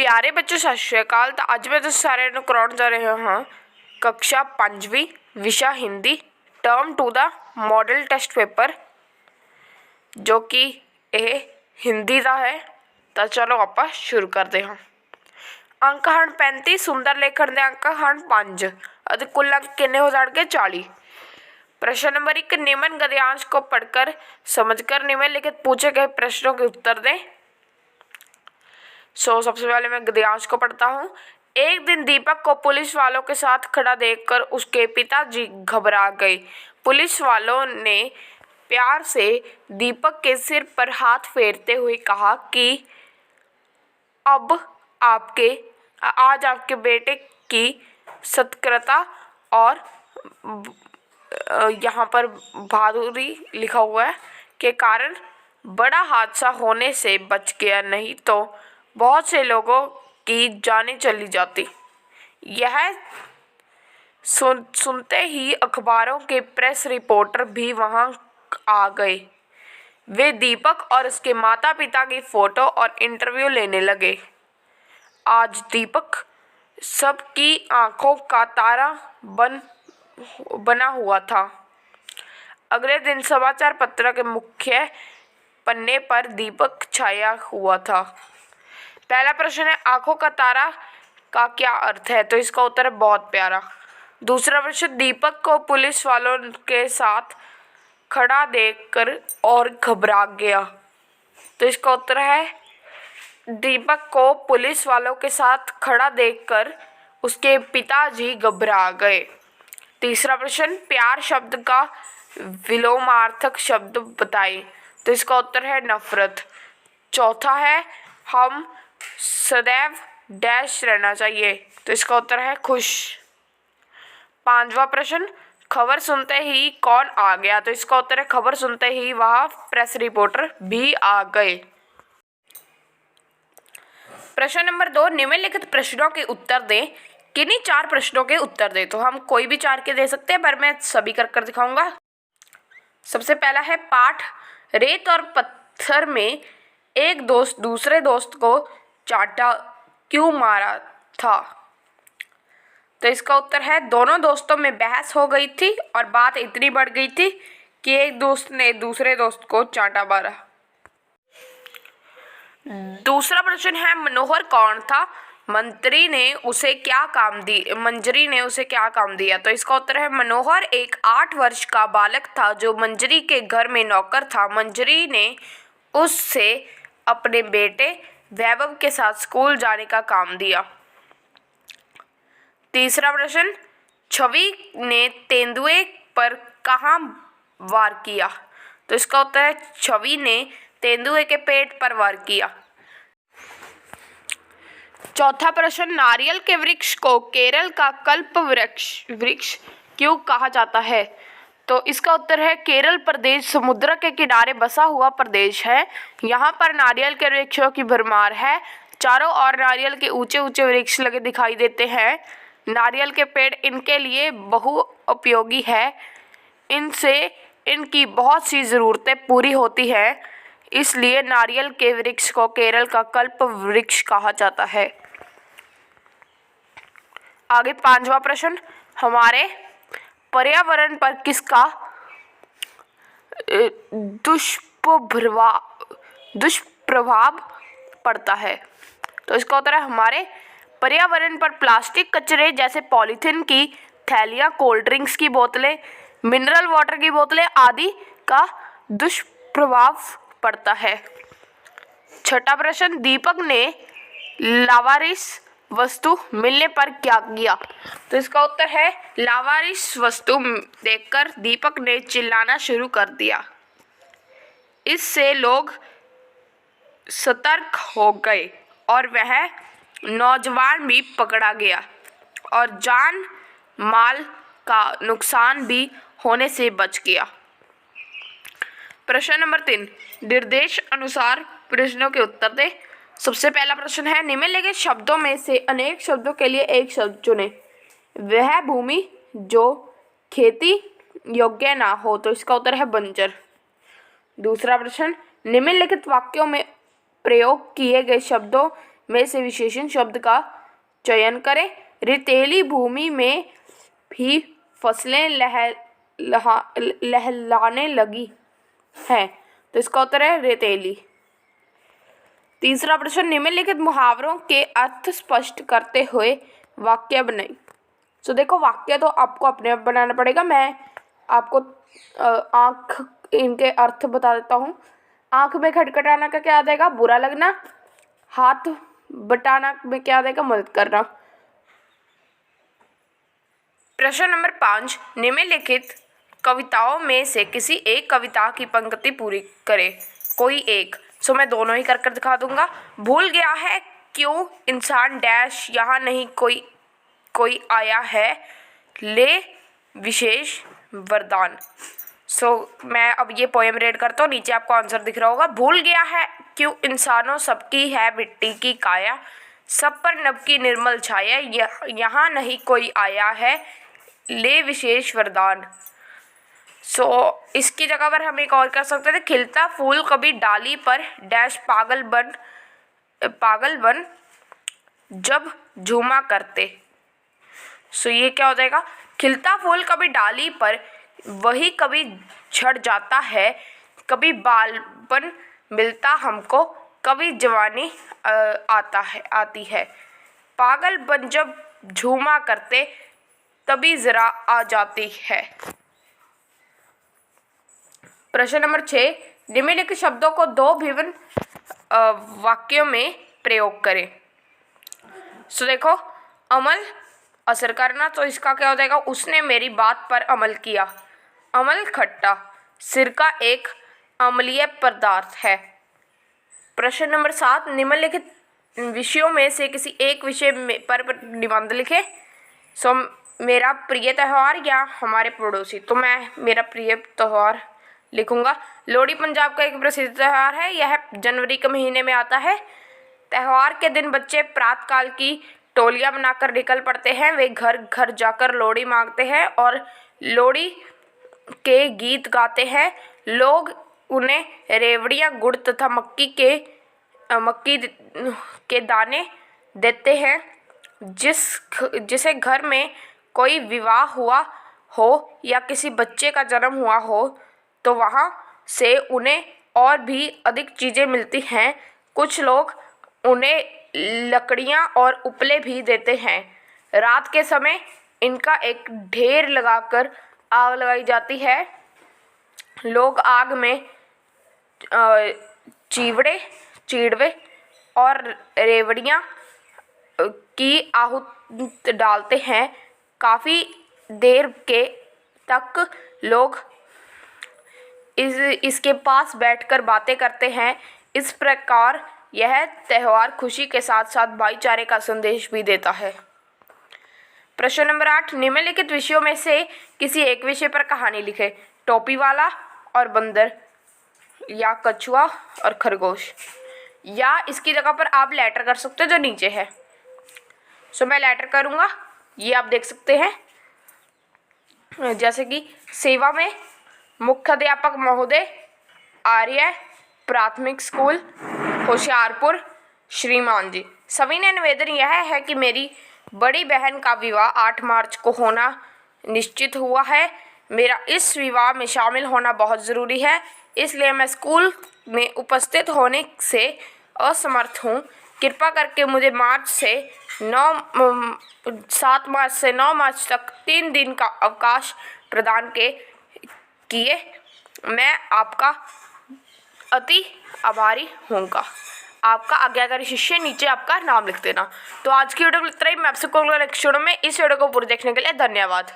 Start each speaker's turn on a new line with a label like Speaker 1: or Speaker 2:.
Speaker 1: प्यारे बच्चों सत श्री अकाल। तो अज मैं सारे कराने जा रहे हाँ कक्षा 5वीं विषय हिंदी टर्म 2 का मॉडल टेस्ट पेपर जो कि यह हिंदी का है। तो चलो आप शुरू करते हैं। अंक हैं 35, सुंदर लेखन के अंक हैं 5 और कुल अंक कितने हो जाएंगे 40। प्रश्न नंबर 1, निम्न गद्यांश को पढ़कर समझकर निम्नलिखित पूछे गए प्रश्नों के उत्तर दें। सबसे पहले मैं गद्यांश को पढ़ता हूँ। एक दिन दीपक को पुलिस वालों के साथ खड़ा देखकर उसके पिताजी घबरा गए। पुलिस वालों ने प्यार से दीपक के सिर पर हाथ फेरते हुए कहा कि अब आज आपके बेटे की सतर्कता और यहाँ पर बहादुरी लिखा हुआ है के कारण बड़ा हादसा होने से बच गया, नहीं तो बहुत से लोगों की जानें चली जाती। यह सुनते ही अखबारों के प्रेस रिपोर्टर भी वहां आ गए। वे दीपक और उसके माता पिता की फोटो और इंटरव्यू लेने लगे। आज दीपक सबकी आंखों का तारा बना हुआ था। अगले दिन समाचार पत्र के मुख्य पन्ने पर दीपक छाया हुआ था। पहला प्रश्न है, आंखों का तारा का क्या अर्थ है? तो इसका उत्तर है बहुत प्यारा। दूसरा प्रश्न, दीपक को पुलिस वालों के साथ खड़ा देखकर और घबरा गया। तो इसका उत्तर है दीपक को पुलिस वालों के साथ खड़ा देखकर उसके पिताजी घबरा गए। तीसरा प्रश्न, प्यार शब्द का विलोमार्थक शब्द बताएं। तो इसका उत्तर है नफरत। चौथा है, हम सदैव डैश रहना चाहिए। तो इसका उत्तर है खुश। पांचवा प्रश्न, खबर सुनते ही कौन आ गया? तो इसका उत्तर है खबर सुनते ही वह प्रेस रिपोर्टर भी आ गए। प्रश्न नंबर 2, निम्नलिखित प्रश्नों के उत्तर दें। किन्हीं 4 प्रश्नों के उत्तर दें। तो हम कोई भी 4 के दे सकते हैं, पर मैं सभी कर दिखाऊंगा। सबसे पहला है पाठ, रेत और पत्थर में एक दोस्त दूसरे दोस्त को चाटा क्यों मारा था? तो इसका उत्तर है दोनों दोस्तों में बहस हो गई थी और बात इतनी बढ़ गई थी कि एक दोस्त ने दूसरे दोस्त को चाटा मारा। दूसरा प्रश्न है, मनोहर कौन था? मंजरी ने उसे क्या काम दिया? तो इसका उत्तर है मनोहर एक 8 वर्ष का बालक था जो मंजरी के घर में नौकर था। मंजरी ने उससे अपने बेटे वैभव के साथ स्कूल जाने का काम दिया। तीसरा प्रश्न, छवि ने तेंदुए पर कहाँ वार किया? तो इसका उत्तर है छवि ने तेंदुए के पेट पर वार किया। चौथा प्रश्न, नारियल के वृक्ष को केरल का कल्प वृक्ष क्यों कहा जाता है? तो इसका उत्तर है केरल प्रदेश समुद्र के किनारे बसा हुआ प्रदेश है। यहाँ पर नारियल के वृक्षों की भरमार है। चारों ओर नारियल के ऊंचे ऊंचे वृक्ष लगे दिखाई देते हैं। नारियल के पेड़ इनके लिए बहुउपयोगी है। इनसे इनकी बहुत सी ज़रूरतें पूरी होती हैं, इसलिए नारियल के वृक्ष को केरल का कल्प वृक्ष कहा जाता है। आगे 5वां प्रश्न, हमारे पर्यावरण पर किसका दुष्प्रभाव पड़ता है? तो इसका उत्तर है हमारे पर्यावरण पर प्लास्टिक कचरे जैसे पॉलीथीन की थैलियाँ, कोल्ड ड्रिंक्स की बोतलें, मिनरल वाटर की बोतलें आदि का दुष्प्रभाव पड़ता है। छठा प्रश्न, दीपक ने लावारिस वस्तु मिलने पर क्या किया? तो इसका उत्तर है लावारिस वस्तु देखकर दीपक ने चिल्लाना शुरू कर दिया। इससे लोग सतर्क हो गए और वह नौजवान भी पकड़ा गया और जान माल का नुकसान भी होने से बच गया। प्रश्न नंबर 3, निर्देश अनुसार प्रश्नों के उत्तर दें। सबसे पहला प्रश्न है, निम्नलिखित शब्दों में से अनेक शब्दों के लिए एक शब्द चुनें। वह भूमि जो खेती योग्य ना हो। तो इसका उत्तर है बंजर। दूसरा प्रश्न, निम्नलिखित वाक्यों में प्रयोग किए गए शब्दों में से विशेषण शब्द का चयन करें। रेतीली भूमि में भी फसलें लहलाने लगी हैं, तो इसका उत्तर है रेतीली। तीसरा प्रश्न, निम्नलिखित मुहावरों के अर्थ स्पष्ट करते हुए वाक्य बनाइए। तो देखो, वाक्य तो आपको अपने आप बनाना पड़ेगा। मैं आपको आँख इनके अर्थ बता देता हूँ। आँख में खटखटाना का क्या आ जाएगा? बुरा लगना। हाथ बटाना में क्या आ जाएगा? मदद करना। प्रश्न नंबर 5, निम्नलिखित कविताओं में से किसी एक कविता की पंक्ति पूरी करें। कोई एक। सो मैं दोनों ही कर दिखा दूंगा। भूल गया है क्यों इंसान डैश, यहाँ नहीं कोई आया है, ले विशेष वरदान। मैं अब ये पोएम रीड करता हूँ, नीचे आपको आंसर दिख रहा होगा। भूल गया है क्यों इंसानों सबकी है मिट्टी की काया, सब पर नभ की निर्मल छाया, यहाँ नहीं कोई आया है, ले विशेष वरदान। इसकी जगह पर हम एक और कर सकते थे। खिलता फूल कभी डाली पर डैश पागल बन जब झूमा करते। ये क्या हो जाएगा? खिलता फूल कभी डाली पर वही कभी झड़ जाता है, कभी बालपन मिलता हमको, कभी जवानी आती है, पागल बन जब झूमा करते तभी जरा आ जाती है। प्रश्न नंबर 6, निम्नलिखित शब्दों को दो भिन्न वाक्यों में प्रयोग करें। देखो, अमल असर करना, तो इसका क्या हो जाएगा? उसने मेरी बात पर अमल किया। अमल खट्टा, सिरका एक अम्लीय पदार्थ है। प्रश्न नंबर 7, निम्नलिखित विषयों में से किसी एक विषय पर निबंध लिखे। मेरा प्रिय त्यौहार या हमारे पड़ोसी। तो मैं मेरा प्रिय त्यौहार लिखूंगा। लोहड़ी पंजाब का एक प्रसिद्ध त्यौहार है। यह जनवरी के महीने में आता है। त्यौहार के दिन बच्चे प्रातःकाल की टोलियां बनाकर निकल पड़ते हैं। वे घर घर जाकर लोहड़ी मांगते हैं और लोहड़ी के गीत गाते हैं। लोग उन्हें रेवड़ियां, गुड़ तथा मक्की के दाने देते हैं। जिसे घर में कोई विवाह हुआ हो या किसी बच्चे का जन्म हुआ हो तो वहाँ से उन्हें और भी अधिक चीज़ें मिलती हैं। कुछ लोग उन्हें लकड़ियाँ और उपले भी देते हैं। रात के समय इनका एक ढेर लगाकर आग लगाई जाती है। लोग आग में चिड़वे और रेवड़ियाँ की आहूत डालते हैं। काफ़ी देर के तक लोग इसके पास बैठकर बातें करते हैं। इस प्रकार यह त्यौहार खुशी के साथ साथ भाईचारे का संदेश भी देता है। प्रश्न नंबर 8, निम्नलिखित विषयों में से किसी एक विषय पर कहानी लिखे। टोपी वाला और बंदर, या कछुआ और खरगोश। या इसकी जगह पर आप लेटर कर सकते हो जो नीचे है। मैं लेटर करूँगा, ये आप देख सकते हैं। जैसे कि सेवा में मुख्याध्यापक महोदय, आर्य प्राथमिक स्कूल होशियारपुर, श्रीमान जी। सविनय निवेदन यह है कि मेरी बड़ी बहन का विवाह 8 मार्च को होना निश्चित हुआ है। मेरा इस विवाह में शामिल होना बहुत ज़रूरी है, इसलिए मैं स्कूल में उपस्थित होने से असमर्थ हूँ। कृपा करके मुझे 7 मार्च से 9 मार्च तक 3 दिन का अवकाश प्रदान किए। मैं आपका अति आभारी होऊंगा। आपका आज्ञाकारी शिष्य, नीचे आपका नाम लिख देना। तो आज की वीडियो में इतना ही। मैं आपसे नेक्स्ट वीडियो में इस वीडियो को पूरी देखने के लिए धन्यवाद।